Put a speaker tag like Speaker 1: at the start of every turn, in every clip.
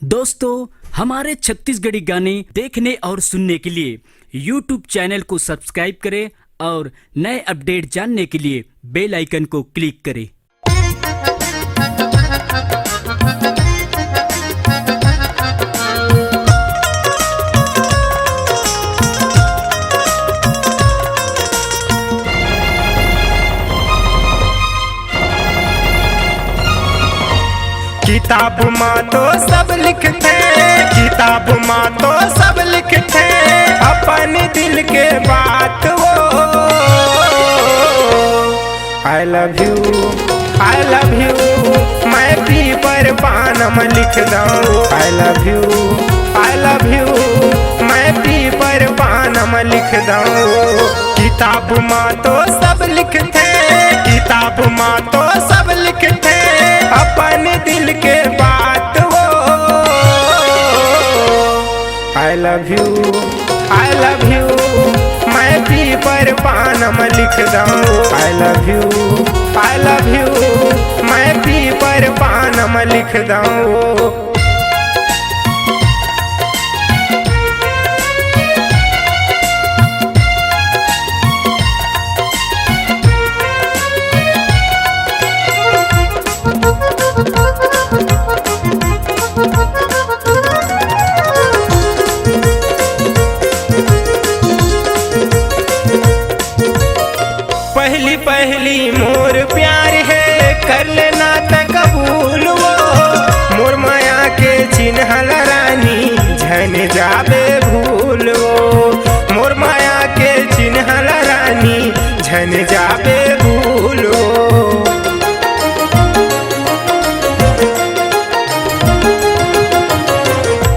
Speaker 1: दोस्तों, हमारे छत्तीसगढ़ी गाने देखने और सुनने के लिए YouTube चैनल को सब्सक्राइब करें और नए अपडेट जानने के लिए बेल आइकन को क्लिक करें।
Speaker 2: किताब माँ तो सब लिखते, किताब माँ तो सब लिखते अपने दिल के बात वो। I love you, I love you, मैं पेपर पानम लिख दूँ। I love you, I love you, मैं पेपर पानम लिख दूँ। किताब माँ तो सब लिखते, किताब माँ तो सब लिखते अपने दिल के बात वो। I love you, I love you, मैं पेपर पानम लिख दूँ। I love you, I love you, मैं पेपर पानम लिख दूँ। पहली पहली मोर प्यार है, कर लेना त कबूल वो। मोर माया के चिन्हल रानी, झन जाबे भूल वो। मोर माया के चिन्हल रानी, झन जाबे भूल वो।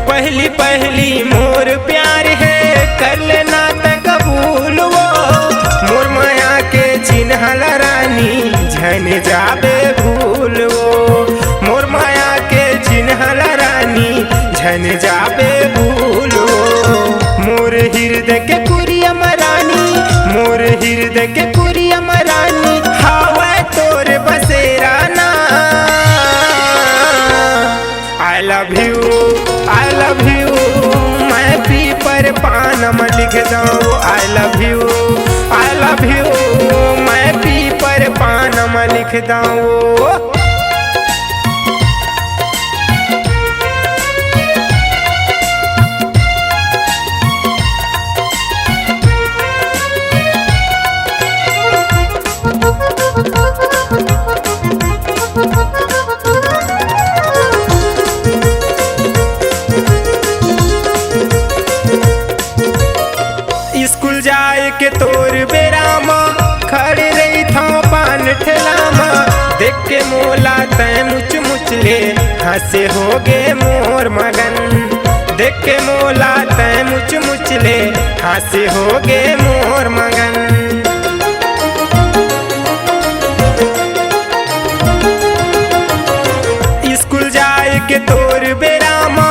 Speaker 2: पहली पहली मोर प्यार है, कर लेना त कबूल वो। मोर माया के चिन्हल रानी, झन जाबे भूल वो। मोर माया के चिन्हल रानी, झन जाबे भूल वो। मोर हृदय के कुरियम रानी, मोर हृदय के कुरियम रानी, हावे तोर बसेरा ना। I love you, I love you, मैं पेपर पानम लिख दूँ। I love you, I love you, मैं पेपर पानम लिख दूँ। स्कूल जाए के तोर बेरामा, खड़े रही था पान ठेलामा। देख के मोला तय मुच मुच ले, हंसे हो गे मोर मगन। देख के मोला तय मुच मुच ले, हंसे हो गे मोर मगन। स्कूल जाए के तोर बेरामा,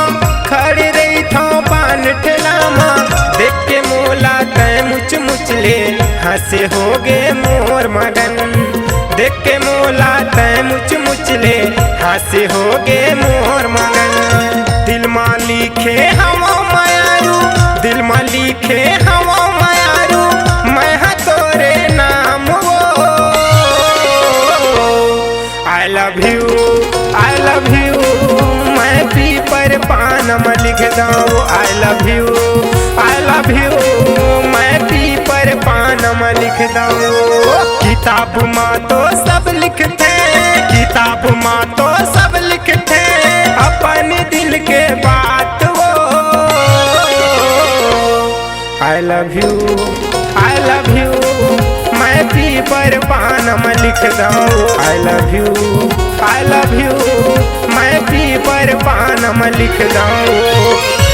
Speaker 2: खड़े रही था पान ठेलामा। देख के मोला तय मुच मुच ले, हंसे हो गे मोर मगन। देख के मोला तय मुच मुच ले, हंसे हो गे मोर मगन। दिल मां लिखे हवा मायारू, दिल मां लिखे हवा मायारू, मैं हाँ तोरे नाम वो। I love you, I love you, मैं पेपर पानम लिख दूँ। I love you, I love you, मैं पेपर पानम लिख दूँ। किताब माँ तो सब लिखते, किताब माँ तो सब लिखते अपने दिल के बात वो। I love you, I love you, मैं पेपर पानम लिख दूँ। I love you, I love you, मैं पेपर पानम लिख दूँ।